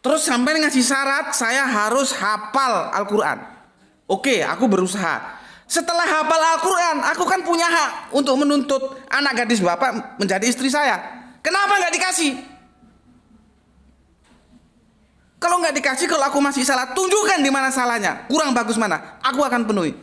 Terus sampai ngasih syarat saya harus hafal Al-Quran. Oke, aku berusaha. Setelah hafal Al-Quran, aku kan punya hak untuk menuntut anak gadis bapak menjadi istri saya. Kenapa nggak dikasih? Kalau nggak dikasih, kalau aku masih salah, tunjukkan di mana salahnya. Kurang bagus mana, aku akan penuhi.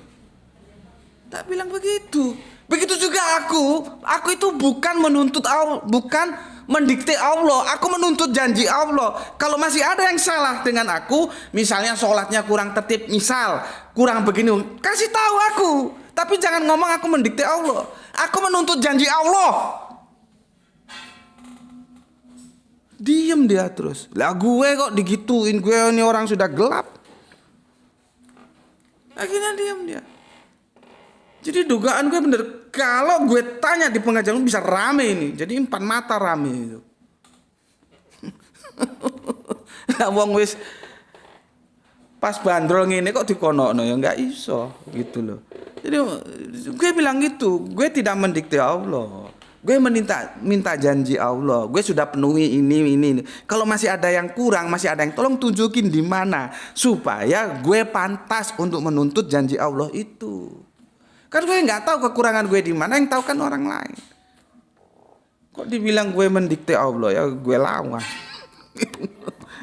Tak bilang begitu. Begitu juga aku itu bukan menuntut Allah, bukan mendikte Allah. Aku menuntut janji Allah. Kalau masih ada yang salah dengan aku, misalnya sholatnya kurang tertib, misal kurang begini, kasih tahu aku. Tapi jangan ngomong aku mendikte Allah. Aku menuntut janji Allah. Diem dia terus. Lah gue kok digituin, gue ini orang sudah gelap. Akhirnya diem dia. Jadi dugaan gue bener, kalau gue tanya di pengajian bisa rame ini. Jadi 4 mata rame itu. Lah wong wis pas bandrol ngene kok dikonokno ya enggak iso gitu loh. Jadi gue bilang gitu, gue tidak mendikte Allah. Gue minta janji Allah. Gue sudah penuhi ini. Kalau masih ada yang kurang, masih ada yang tolong tunjukin di mana supaya gue pantas untuk menuntut janji Allah itu. Kan gue nggak tahu kekurangan gue di mana, yang tahu kan orang lain. Kok dibilang gue mendikte Allah, ya gue lawan.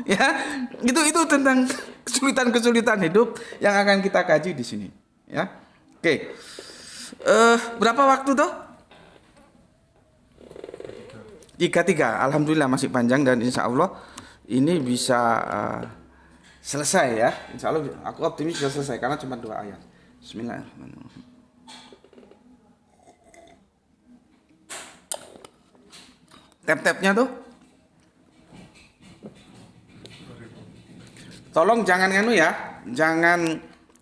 Ya, itu tentang kesulitan-kesulitan hidup yang akan kita kaji di sini. Ya, oke. Berapa waktu tuh? 3. Alhamdulillah masih panjang dan insya Allah ini bisa selesai ya. Insya Allah aku optimis bisa selesai karena cuma 2 ayat. Bismillahirrahmanirrahim. Tap-tapnya tuh. Tolong jangan jangan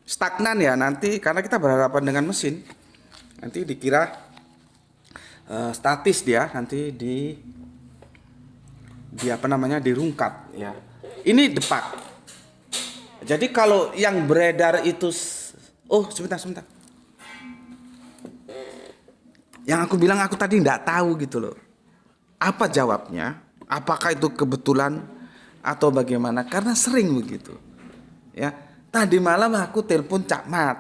stagnan ya nanti karena kita berhadapan dengan mesin. Nanti dikira statis dia nanti di apa namanya dirungkat ya. Ini depak. Jadi kalau yang beredar itu sebentar. Yang aku bilang aku tadi enggak tahu gitu loh. Apa jawabnya? Apakah itu kebetulan atau bagaimana? Karena sering begitu. Ya. Tadi malam aku telepon Cak Mat,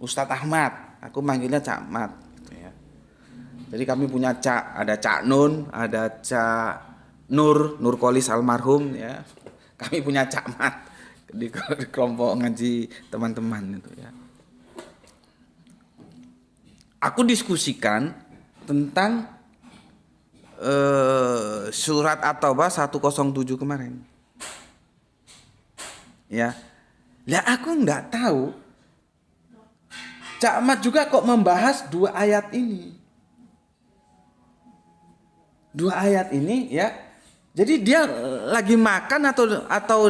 Ustadz Ahmad. Aku manggilnya Cak Mat. Gitu ya. Jadi kami punya Cak, ada Cak Nun, ada Cak Nurkolis almarhum. Ya. Kami punya Cak Mat di kelompok ngaji teman-teman itu ya. Aku diskusikan tentang surat At-Taubah 107 kemarin. Ya. Lah aku enggak tahu Cak Mat juga kok membahas 2 ayat ini. 2 ayat ini ya. Jadi dia lagi makan atau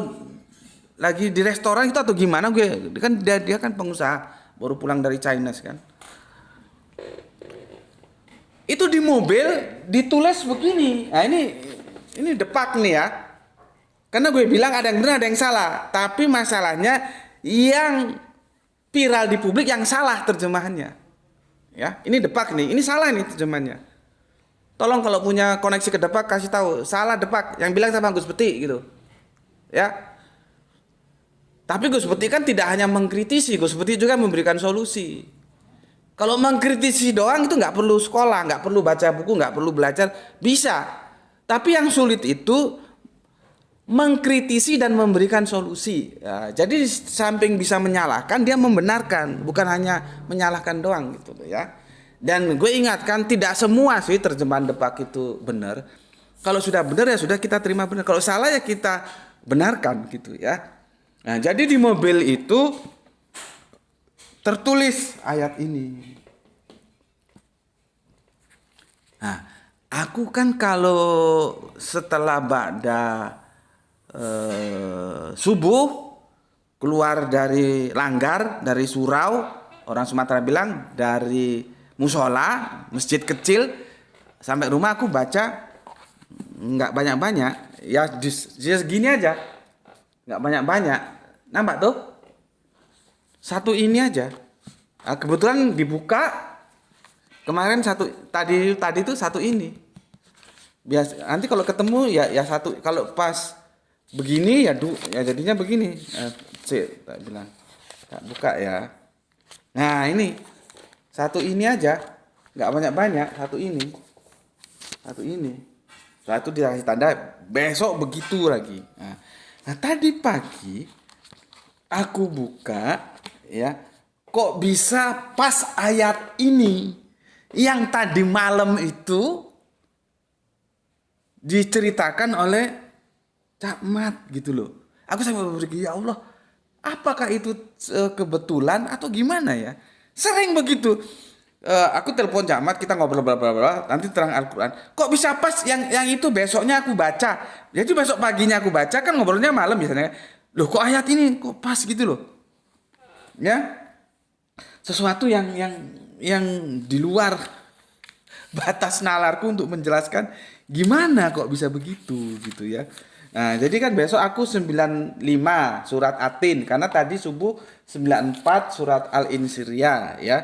lagi di restoran itu atau gimana gue kan dia kan pengusaha baru pulang dari China kan. Itu di mobil ditulis begini. Nah ini depak nih ya. Karena gue bilang ada yang benar ada yang salah. Tapi masalahnya yang viral di publik yang salah terjemahannya. Ya, ini depak nih. Ini salah nih terjemahannya. Tolong kalau punya koneksi ke depak kasih tahu. Salah depak. Yang bilang sama Gus Peti gitu. Ya. Tapi Gus Peti kan tidak hanya mengkritisi. Gus Peti juga memberikan solusi. Kalau mengkritisi doang itu nggak perlu sekolah, nggak perlu baca buku, nggak perlu belajar, bisa. Tapi yang sulit itu mengkritisi dan memberikan solusi. Ya, jadi samping bisa menyalahkan, dia membenarkan, bukan hanya menyalahkan doang gitu ya. Dan gue ingatkan tidak semua sih terjemahan depak itu benar. Kalau sudah benar ya sudah kita terima benar. Kalau salah ya kita benarkan gitu ya. Nah, jadi di mobil itu tertulis ayat ini. Nah, aku kan kalau setelah ba'da subuh keluar dari langgar, dari surau, orang Sumatera bilang dari musola, masjid kecil sampai rumah aku baca nggak banyak-banyak, ya segini aja, nggak banyak-banyak, nampak tuh? Satu ini aja. Nah, kebetulan dibuka kemarin tadi itu satu ini. Biasa nanti kalau ketemu ya satu, kalau pas begini ya, ya jadinya begini. Tak bilang, tak buka ya. Nah ini satu ini aja, nggak banyak-banyak, satu ini, satu dikasih tanda, besok begitu lagi. Nah tadi pagi aku buka ya, kok bisa pas ayat ini yang tadi malam itu diceritakan oleh Cak Mat gitu loh. Aku sampai berpikir, ya Allah, apakah itu kebetulan atau gimana ya? Sering begitu. Aku telepon Cak Mat, kita ngobrol bla bla bla, nanti terang Al-Qur'an. Kok bisa pas yang itu besoknya aku baca. Jadi besok paginya aku baca, kan ngobrolnya malam biasanya. Loh kok ayat ini kok pas gitu loh. Ya. Sesuatu yang di luar batas nalarku untuk menjelaskan gimana kok bisa begitu gitu ya. Nah, jadi kan besok aku 95 surat Atin karena tadi subuh 94 surat Al-Insyirah ya.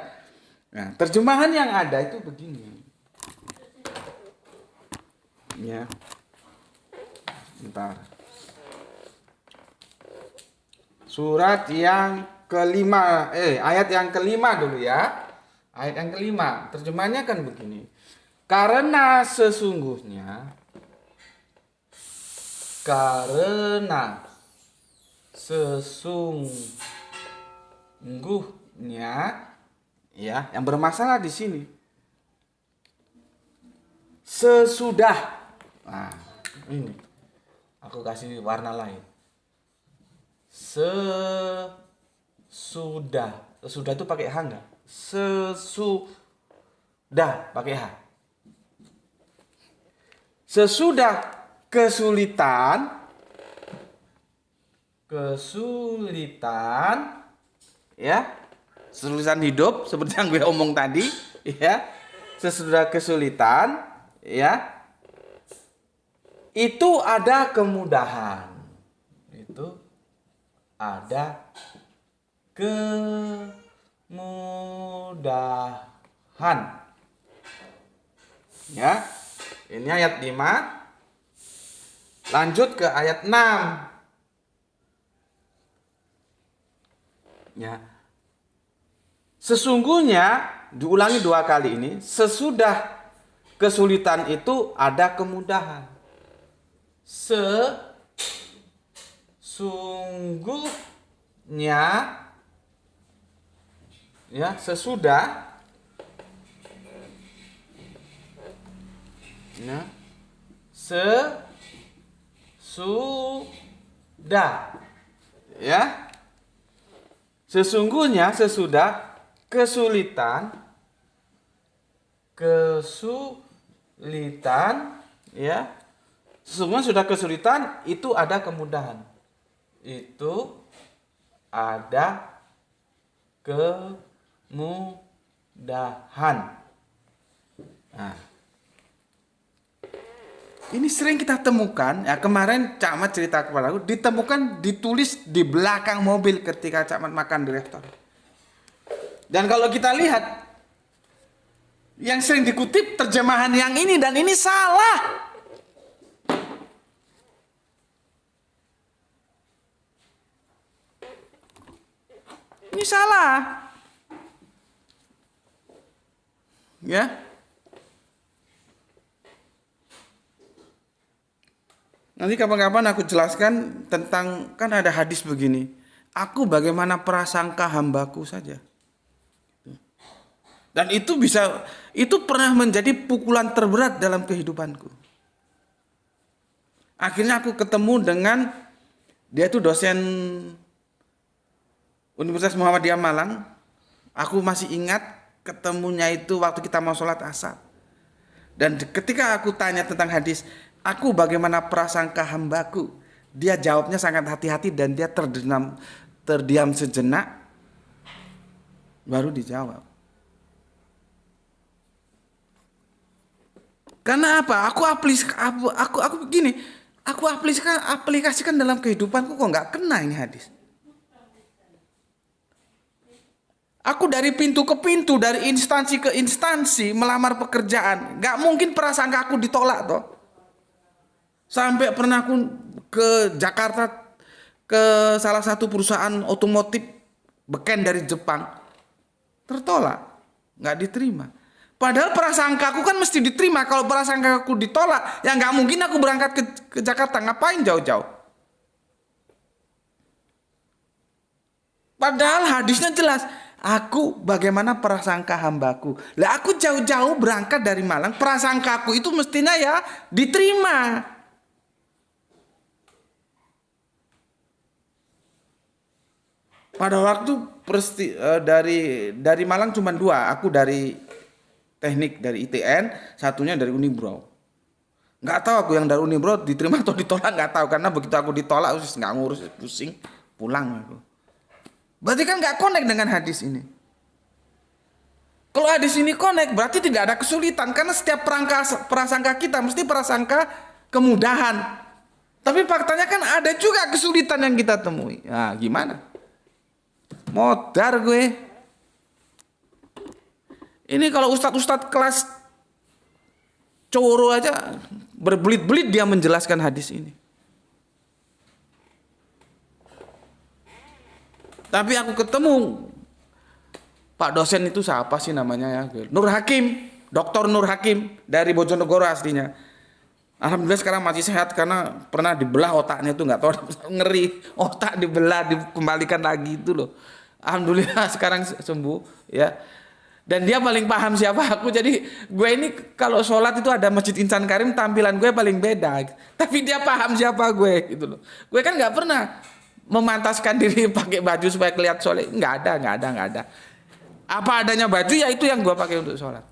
Nah, terjemahan yang ada itu begini. Ya. Bentar. Surat yang kelima, ayat yang kelima dulu ya. Ayat yang kelima, terjemahannya kan begini. Karena sesungguhnya ya, yang bermasalah di sini sesudah. Nah, ini aku kasih warna lain. Sesudah itu pakai H enggak? Sesudah pakai H. Sesudah kesulitan ya, kesulitan hidup seperti yang gue omong tadi ya, sesudah kesulitan ya, itu ada kemudahan, ya. Ini ayat 5. Lanjut ke ayat 6. Ya. Sesungguhnya diulangi 2 kali ini, sesudah kesulitan itu ada kemudahan. Sesungguhnya ya, sesudah ya, sudah ya, sesungguhnya sesudah kesulitan ya, sesungguhnya sudah kesulitan itu ada kemudahan, Nah, ini sering kita temukan ya. Kemarin Cak Mat cerita kepada aku, ditemukan ditulis di belakang mobil ketika Cak Mat makan di restoran. Dan kalau kita lihat yang sering dikutip terjemahan yang ini, dan ini salah. Ini salah. Ya. Nanti kapan-kapan aku jelaskan tentang, kan ada hadis begini. Aku bagaimana prasangka hambaku saja. Dan itu pernah menjadi pukulan terberat dalam kehidupanku. Akhirnya aku ketemu dengan, dia itu dosen Universitas Muhammadiyah Malang. Aku masih ingat ketemunya itu waktu kita mau sholat asar. Dan ketika aku tanya tentang hadis, aku bagaimana prasangka hambaku, dia jawabnya sangat hati-hati dan dia terdiam sejenak, baru dijawab. Karena apa? Aku aplikasikan dalam kehidupanku, kok nggak kena ini hadis. Aku dari pintu ke pintu, dari instansi ke instansi melamar pekerjaan, nggak mungkin prasangka aku ditolak toh. Sampai pernah aku ke Jakarta ke salah satu perusahaan otomotif beken dari Jepang, tertolak, nggak diterima. Padahal prasangkaku kan mesti diterima. Kalau prasangkaku ditolak, ya nggak mungkin aku berangkat ke Jakarta. Ngapain jauh-jauh? Padahal hadisnya jelas. Aku bagaimana prasangka hambaku. Lah aku jauh-jauh berangkat dari Malang. Prasangkaku itu mestinya ya diterima. Pada waktu dari Malang cuma 2. Aku dari teknik dari ITN, satunya dari Unibro. Nggak tahu aku yang dari Unibro diterima atau ditolak, nggak tahu, karena begitu aku ditolak nggak ngurus, pusing, pulang aku. Berarti kan nggak connect dengan hadis ini. Kalau hadis ini connect berarti tidak ada kesulitan, karena setiap prasangka kita mesti prasangka kemudahan. Tapi faktanya kan ada juga kesulitan yang kita temui. Nah, gimana? Modar gue. Ini kalau ustadz-ustadz kelas coro aja berbelit-belit dia menjelaskan hadis ini. Tapi aku ketemu Pak dosen itu siapa sih namanya ya? Nur Hakim, Dr. Nur Hakim dari Bojonegoro aslinya. Alhamdulillah sekarang masih sehat karena pernah dibelah otaknya tuh, nggak tahu, ngeri, otak dibelah dikembalikan lagi itu loh. Alhamdulillah sekarang sembuh ya. Dan dia paling paham siapa aku. Jadi gue ini kalau sholat itu ada Masjid Insan Karim, tampilan gue paling beda. Tapi dia paham siapa gue gitu loh. Gue kan nggak pernah memantaskan diri pakai baju supaya kelihatan soleh. Nggak ada. Apa adanya baju ya itu yang gue pakai untuk sholat.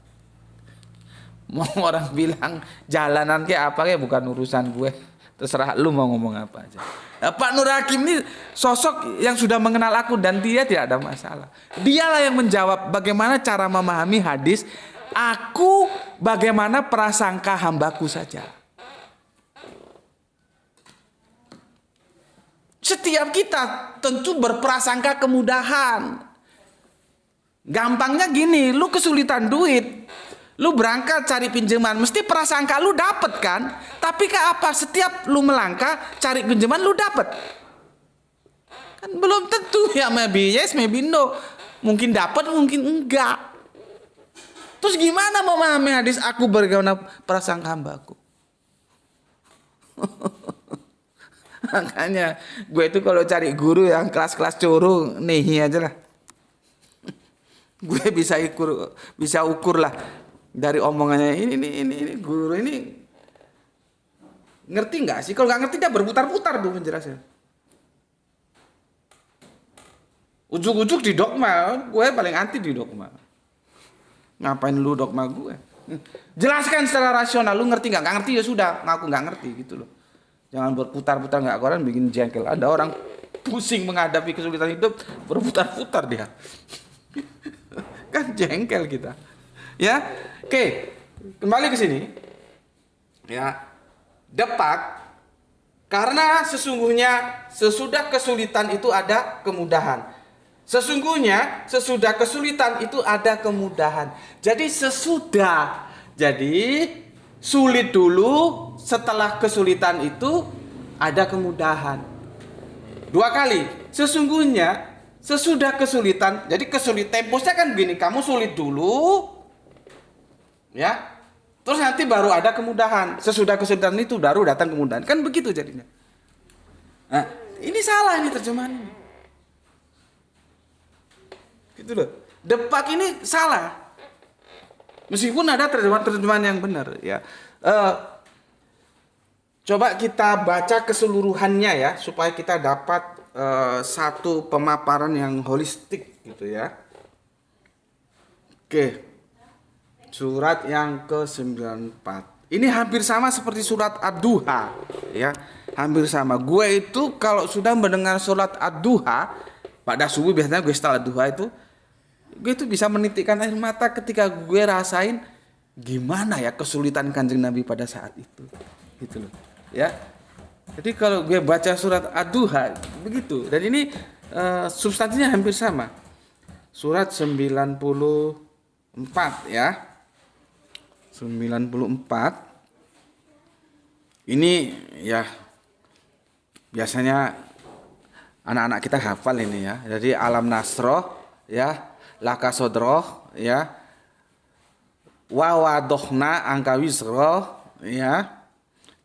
Mau orang bilang jalanan kayak apa kayak bukan urusan gue. Terserah lu mau ngomong apa aja. Nah, Pak Nur Hakim ini sosok yang sudah mengenal aku dan dia tidak ada masalah. Dialah yang menjawab bagaimana cara memahami hadis. Aku bagaimana prasangka hambaku saja. Setiap kita tentu berprasangka kemudahan. Gampangnya gini, lu kesulitan duit. Lu berangkat cari pinjaman, mesti prasangka lu dapet kan? Tapi kayak apa? Setiap lu melangkah cari pinjaman lu dapet. Kan belum tentu ya, maybe yes, maybe no. Mungkin dapet, mungkin enggak. Terus gimana mau memahami hadis aku bagaimana prasangka hambaku? Makanya gue itu kalau cari guru yang kelas-kelas coro, nih aja lah. Gue bisa ukur lah dari omongannya ini guru ini ngerti nggak sih? Kalau nggak ngerti dia berputar-putar tuh menjelaskan. Ujuk-ujuk di dogma, gue paling anti di dogma. Ngapain lu dogma gue? Jelaskan secara rasional, lu ngerti nggak? Nggak ngerti ya sudah, ngaku nggak ngerti gitu loh. Jangan berputar-putar nggak koran bikin jengkel. Ada orang pusing menghadapi kesulitan hidup berputar-putar dia. Kan jengkel kita. Ya. Oke, kembali ke sini. Ya. Depak karena sesungguhnya sesudah kesulitan itu ada kemudahan. Sesungguhnya sesudah kesulitan itu ada kemudahan. Jadi sesudah. Jadi sulit dulu, setelah kesulitan itu ada kemudahan. 2 kali. Sesungguhnya sesudah kesulitan. Jadi temposnya kan begini, kamu sulit dulu. Ya. Terus nanti baru ada kemudahan. Sesudah kesulitan itu baru datang kemudahan. Kan begitu jadinya. Nah, ini salah ini terjemahannya. Gitu loh. Depak ini salah. Meskipun ada terjemahan yang benar ya. Coba kita baca keseluruhannya ya supaya kita dapat satu pemaparan yang holistik gitu ya. Oke. Surat yang ke-94. Ini hampir sama seperti surat Ad-Duha ya. Hampir sama. Gue itu kalau sudah mendengar surat Ad-Duha pada subuh biasanya gue setelah Ad-Duha itu gue itu bisa menitikkan air mata ketika gue rasain gimana ya kesulitan Kanjeng Nabi pada saat itu. Gitu loh. Ya. Jadi kalau gue baca surat Ad-Duha begitu, dan ini substansinya hampir sama. Surat 94 ya. 94. Ini ya biasanya anak-anak kita hafal ini ya. Jadi alam nasroh ya, laka sodroh ya, wawadohna angka wisroh ya,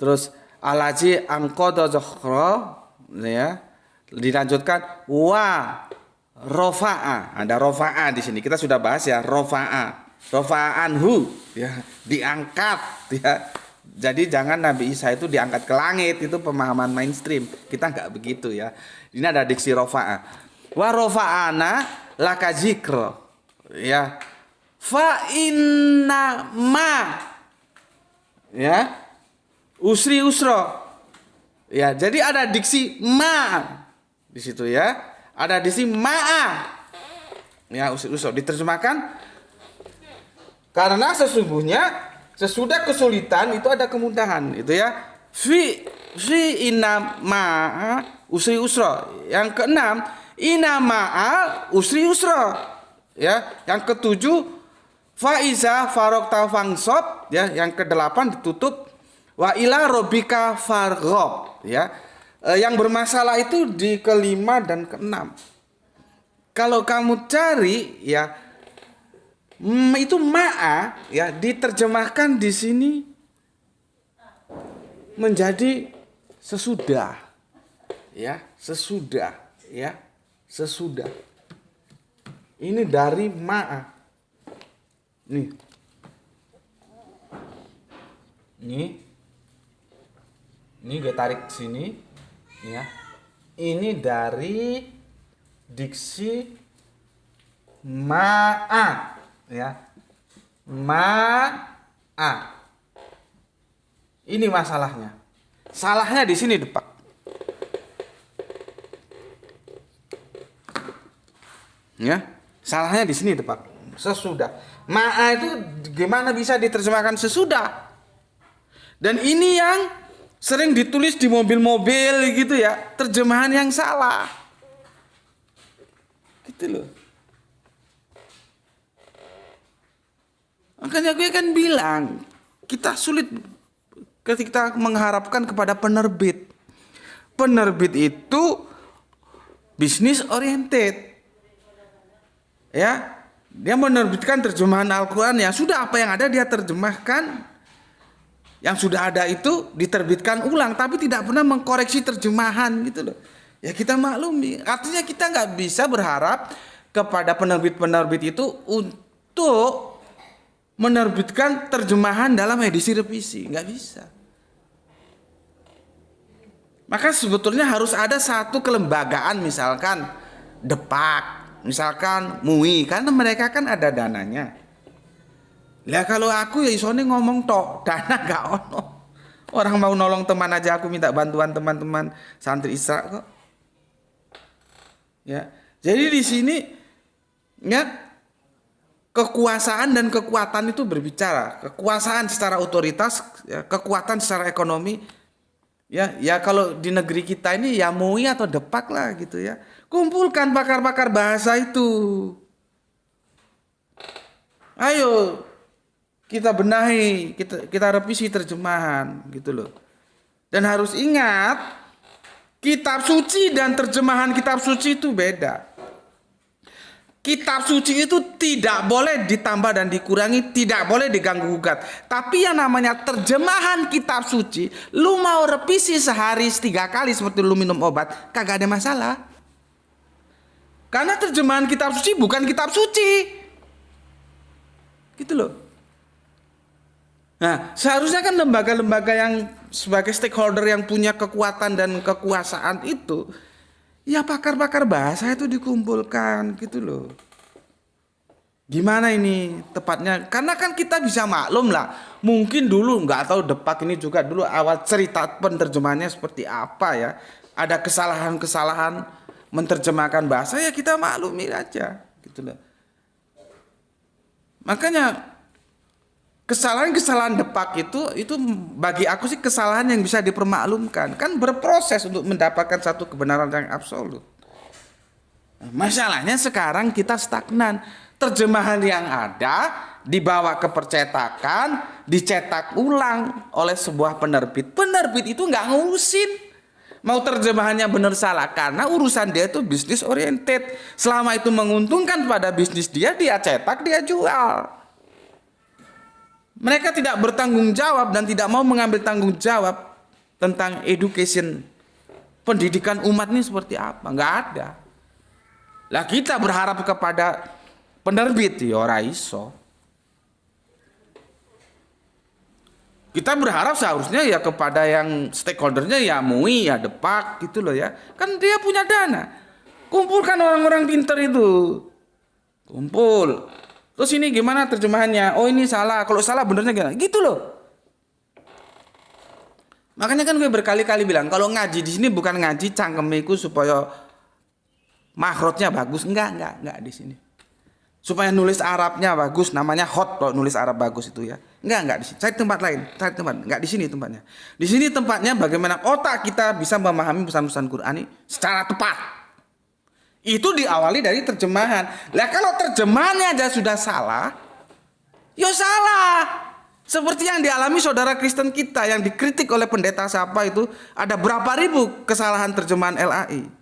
terus alaji angkodo zohro ya, dilanjutkan wa rofa'a, ada rofa'a di sini kita sudah bahas ya, rofa'anhu ya, diangkat ya. Jadi jangan Nabi Isa itu diangkat ke langit, itu pemahaman mainstream. Kita nggak begitu ya. Ini ada diksi rofa'a. Wa rofa'ana laka zikro. Ya. Fa inna ma. Ya. Usri usro. Ya, jadi ada diksi ma di situ ya. Ada diksi ma'a. Ya, usri usro diterjemahkan karena sesungguhnya sesudah kesulitan itu ada kemudahan, itu ya. Fi inna ma'a usri usra. Yang keenam, inna ma'a usri usra. Ya, yang ketujuh, fa iza farokta fangsob, ya, yang kedelapan ditutup wa ila robika farghob, ya. Yang bermasalah itu di kelima dan keenam. Kalau kamu cari ya, itu ma'a ya diterjemahkan di sini menjadi sesudah ya, sesudah ya, sesudah. Ini dari ma'a. Nih. Ini gue tarik sini ya. Ini dari diksi ma'a. Ya, ma'a. Ini masalahnya. Salahnya di sini Depak. Ya, salahnya di sini Depak. Sesudah. Ma'a itu gimana bisa diterjemahkan sesudah? Dan ini yang sering ditulis di mobil-mobil gitu ya, terjemahan yang salah. Gitu loh. Makanya gue kan bilang, kita sulit ketika mengharapkan kepada penerbit. Penerbit itu bisnis oriented. Ya, dia menerbitkan terjemahan Al-Quran ya sudah, apa yang ada dia terjemahkan. Yang sudah ada itu diterbitkan ulang, tapi tidak pernah mengkoreksi terjemahan gitu loh. Ya kita maklumi. Artinya kita nggak bisa berharap kepada penerbit-penerbit itu untuk menerbitkan terjemahan dalam edisi revisi, nggak bisa. Maka sebetulnya harus ada satu kelembagaan, misalkan Depak, misalkan MUI, karena mereka kan ada dananya. Lah kalau aku ya isone ngomong tok, dana nggak ono. Orang mau nolong teman aja aku minta bantuan teman-teman santri Isra kok. Ya, jadi di sini ya. Kekuasaan dan kekuatan itu berbicara. Kekuasaan secara otoritas, ya, kekuatan secara ekonomi. Ya, ya kalau di negeri kita ini ya MUI atau Depak lah gitu ya. Kumpulkan pakar-pakar bahasa itu. Ayo kita benahi, kita revisi terjemahan gitu loh. Dan harus ingat, kitab suci dan terjemahan kitab suci itu beda. Kitab suci itu tidak boleh ditambah dan dikurangi, tidak boleh diganggu gugat. Tapi yang namanya terjemahan kitab suci, lu mau revisi sehari 3 kali seperti lu minum obat, kagak ada masalah. Karena terjemahan kitab suci bukan kitab suci. Gitu loh. Nah, seharusnya kan lembaga-lembaga yang sebagai stakeholder yang punya kekuatan dan kekuasaan itu, ya pakar-pakar bahasa itu dikumpulkan gitu loh. Gimana ini tepatnya? Karena kan kita bisa maklum lah. Mungkin dulu nggak tahu Depak ini juga dulu awal cerita penerjemahannya seperti apa ya. Ada kesalahan-kesalahan menerjemahkan bahasa, ya kita maklumi aja gitu loh. Makanya kesalahan-kesalahan Depak itu bagi aku sih kesalahan yang bisa dipermaklumkan. Kan berproses untuk mendapatkan satu kebenaran yang absolut. Masalahnya sekarang kita stagnan. Terjemahan yang ada dibawa ke percetakan, dicetak ulang oleh sebuah penerbit. Penerbit itu nggak ngurusin. Mau terjemahannya benar salah, karena urusan dia itu bisnis oriented. Selama itu menguntungkan pada bisnis dia cetak, dia jual. Mereka tidak bertanggung jawab dan tidak mau mengambil tanggung jawab tentang education, pendidikan umat ini seperti apa. Nggak ada. Lah kita berharap kepada penerbit, ya ora iso. Kita berharap seharusnya ya kepada yang stakeholdernya, ya MUI, ya Depak gitu loh ya. Kan dia punya dana. Kumpulkan orang-orang pinter itu. Kumpul. Terus ini gimana terjemahannya? Oh ini salah. Kalau salah benernya gimana? Gitu loh. Makanya kan gue berkali-kali bilang, kalau ngaji di sini bukan ngaji cangkemiku supaya makrotnya bagus. Enggak di sini. Supaya nulis Arabnya bagus, namanya hot kalau nulis Arab bagus itu ya. Enggak di sini. Cari tempat lain, enggak di sini tempatnya. Di sini tempatnya bagaimana otak kita bisa memahami pesan-pesan Quran ini secara tepat. Itu diawali dari terjemahan. Lah kalau terjemahannya aja sudah salah, ya salah. Seperti yang dialami saudara Kristen kita yang dikritik oleh pendeta siapa itu, ada berapa ribu kesalahan terjemahan LAI.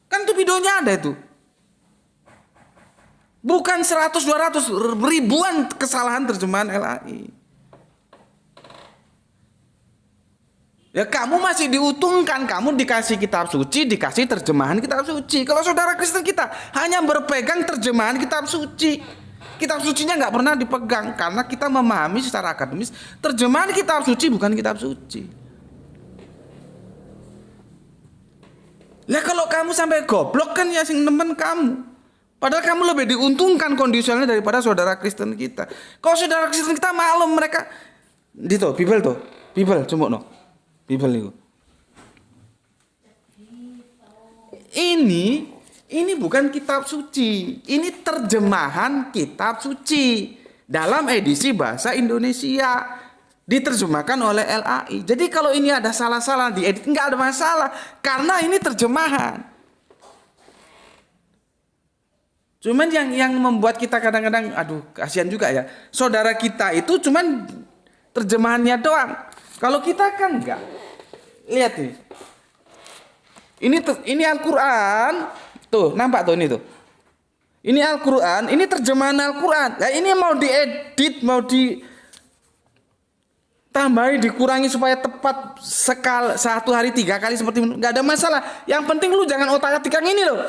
Kan tuh videonya ada itu. Bukan 100, 200, ribuan kesalahan terjemahan LAI. Ya kamu masih diuntungkan, kamu dikasih kitab suci, dikasih terjemahan kitab suci. Kalau saudara Kristen kita hanya berpegang terjemahan kitab suci. Kitab sucinya nggak pernah dipegang karena kita memahami secara akademis terjemahan kitab suci bukan kitab suci. Lah kalau kamu sampai goblok kan ya sing nemen kamu. Padahal kamu lebih diuntungkan kondisionalnya daripada saudara Kristen kita. Kalau saudara Kristen kita maklum mereka gitu, Bible cuma no. Bible itu. Ini bukan kitab suci. Ini terjemahan kitab suci dalam edisi bahasa Indonesia. Diterjemahkan oleh LAI. Jadi kalau ini ada salah-salah diedit nggak ada masalah karena ini terjemahan. Cuman yang membuat kita kadang-kadang aduh kasihan juga ya. Saudara kita itu cuman terjemahannya doang. Kalau kita kan enggak. Lihat nih. Ini Al-Qur'an. Tuh, nampak tuh ini tuh. Ini Al-Qur'an, ini terjemahan Al-Qur'an. Nah, ini mau diedit, mau tambahin, dikurangi supaya tepat satu hari 3 kali seperti itu. Nggak ada masalah. Yang penting lu jangan otak-atik yang ini loh.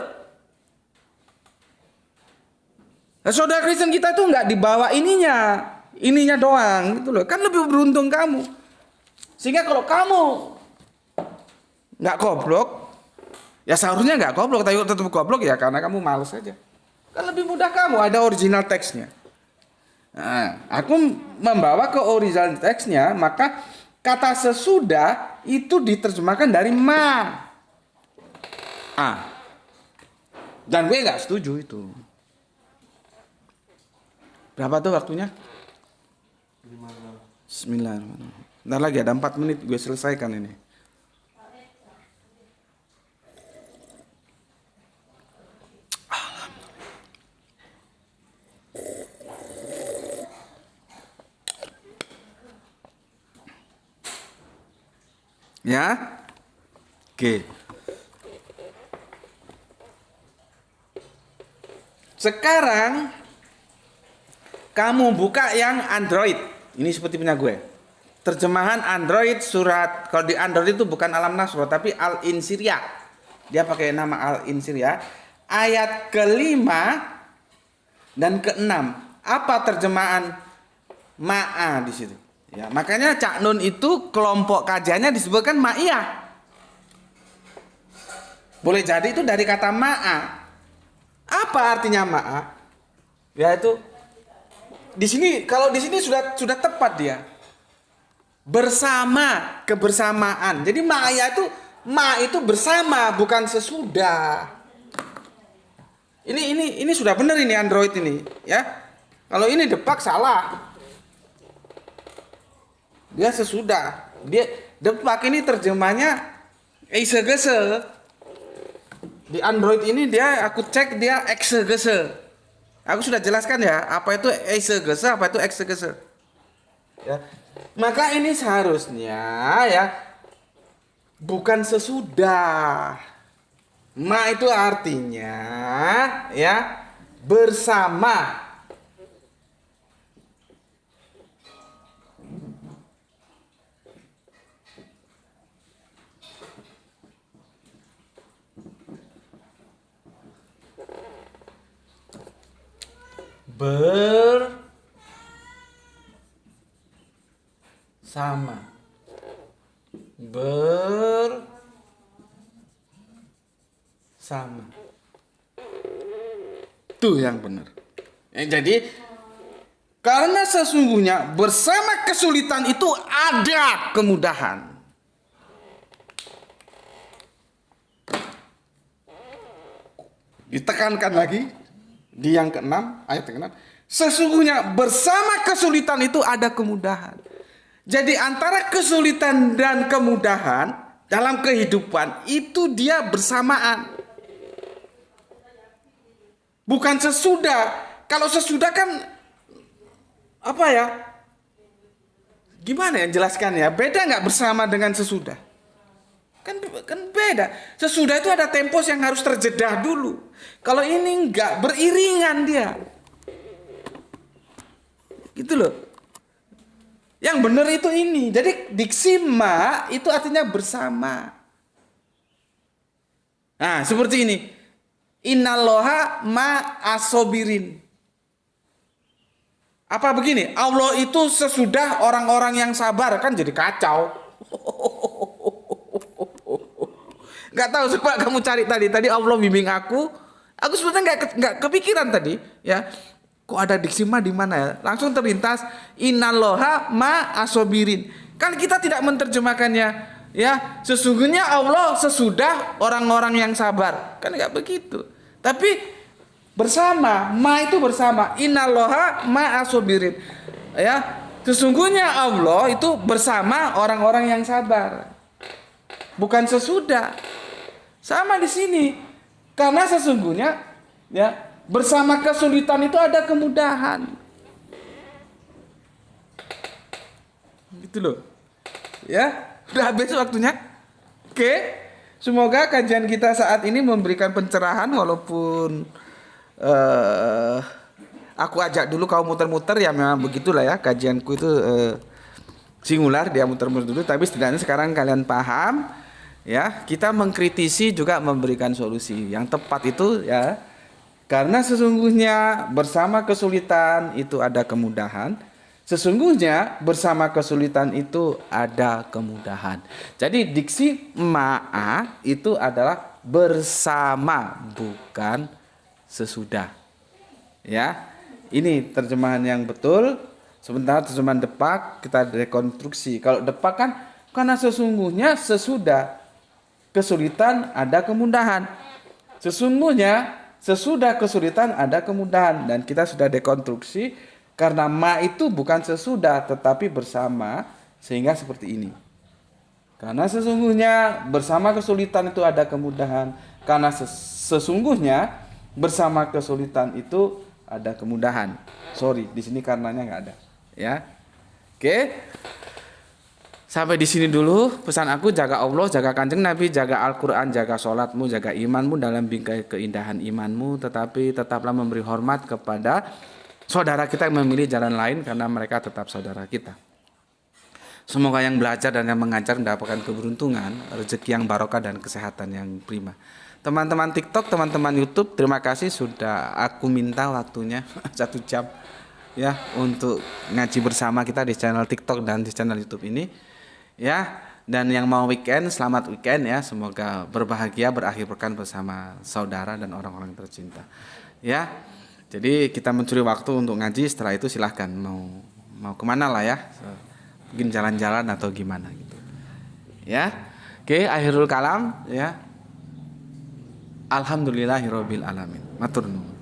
Nah, saudara Kristen kita tuh nggak dibawa ininya doang gitu loh. Kan lebih beruntung kamu. Sehingga kalau kamu nggak goblok, ya seharusnya nggak goblok, tapi tetap goblok ya karena kamu malas aja. Kan lebih mudah kamu ada original teksnya. Nah, aku membawa ke original teksnya, maka kata sesudah itu diterjemahkan dari ma. Dan gue nggak setuju itu. Berapa tuh waktunya? 9. Bentar lagi ada 4 menit gue selesaikan ini. Ya, oke. Sekarang kamu buka yang Android. Ini seperti punya gue. Terjemahan Android surat. Kalau di Android itu bukan Alam Nasrah tapi Al-Insyirah. Dia pakai nama Al-Insyirah. Ayat ke-5 dan ke-6. Apa terjemahan Ma'a di situ? Ya, makanya Cak Nun itu kelompok kajiannya disebutkan Ma'iyah. Boleh jadi itu dari kata Ma'a. Apa artinya Ma'a? Ya itu di sini kalau di sini sudah tepat dia. Bersama, kebersamaan. Jadi Ma'iyah itu itu bersama bukan sesudah. Ini sudah benar ini Android ini, ya. Kalau ini Depak salah. Dia sesudah. Dia Depak ini terjemahnya exegese. Di Android ini dia aku cek dia exegese. Aku sudah jelaskan ya, apa itu exegese, apa itu exegese. Ya. Maka ini seharusnya ya bukan sesudah. Ma itu artinya ya bersama. Bersama. Bersama. Itu yang benar. Jadi karena sesungguhnya bersama kesulitan itu ada kemudahan. Ditekankan lagi di yang ke-6, ayat ke-6. Sesungguhnya bersama kesulitan itu ada kemudahan. Jadi antara kesulitan dan kemudahan dalam kehidupan itu dia bersamaan. Bukan sesudah. Kalau sesudah kan apa ya? Gimana ya jelaskan ya? Beda nggak bersama dengan sesudah? Kan beda. Sesudah itu ada tempos yang harus terjeda dulu. Kalau ini enggak, beriringan dia. Gitu loh. Yang benar itu ini. Jadi diksi ma itu artinya bersama. Nah, seperti ini. Innallaha ma asobirin. Apa begini? Allah itu sesudah orang-orang yang sabar. Kan jadi kacau. Gak tahu, coba kamu cari tadi Allah bimbing aku sebenarnya nggak kepikiran tadi ya, kok ada diksi ma di mana ya, langsung terlintas innallaha ma asobirin. Kan kita tidak menerjemahkannya ya, sesungguhnya Allah sesudah orang-orang yang sabar, kan nggak begitu, tapi bersama, ma itu bersama, innallaha ma asobirin ya, sesungguhnya Allah itu bersama orang-orang yang sabar, bukan sesudah. Sama di sini. Karena sesungguhnya ya, bersama kesulitan itu ada kemudahan. Gitu loh. Ya, udah habis waktunya. Oke. Semoga kajian kita saat ini memberikan pencerahan walaupun aku ajak dulu kau muter-muter ya, memang begitulah ya, kajianku itu singular, dia muter-muter dulu, tapi setidaknya sekarang kalian paham. Ya, kita mengkritisi juga memberikan solusi yang tepat itu ya. Karena sesungguhnya bersama kesulitan itu ada kemudahan. Sesungguhnya bersama kesulitan itu ada kemudahan. Jadi diksi ma'a itu adalah bersama, bukan sesudah. Ya. Ini terjemahan yang betul. Sementara terjemahan Depak kita rekonstruksi. Kalau Depak kan karena sesungguhnya sesudah kesulitan ada kemudahan. Sesungguhnya sesudah kesulitan ada kemudahan, dan kita sudah dekonstruksi karena ma itu bukan sesudah tetapi bersama, sehingga seperti ini. Karena sesungguhnya bersama kesulitan itu ada kemudahan, karena sesungguhnya bersama kesulitan itu ada kemudahan. Sorry, di sini karenanya nggak ada, ya. Oke. Sampai di sini dulu pesan aku, jaga Allah, jaga Kanjeng Nabi, jaga Al-Quran, jaga sholatmu, jaga imanmu dalam bingkai keindahan imanmu, tetapi tetaplah memberi hormat kepada saudara kita yang memilih jalan lain karena mereka tetap saudara kita. Semoga yang belajar dan yang mengajar mendapatkan keberuntungan, rezeki yang barokah dan kesehatan yang prima. Teman-teman TikTok, teman-teman YouTube, terima kasih sudah aku minta waktunya 1 jam ya untuk ngaji bersama kita di channel TikTok dan di channel YouTube ini. Ya, dan yang mau weekend, selamat weekend ya. Semoga berbahagia berakhir pekan bersama saudara dan orang-orang tercinta. Ya. Jadi kita mencuri waktu untuk ngaji, setelah itu silahkan mau kemana lah ya. Mungkin jalan-jalan atau gimana gitu. Ya. Oke, akhirul kalam ya. Alhamdulillahirabbil alamin. Matur nuwun.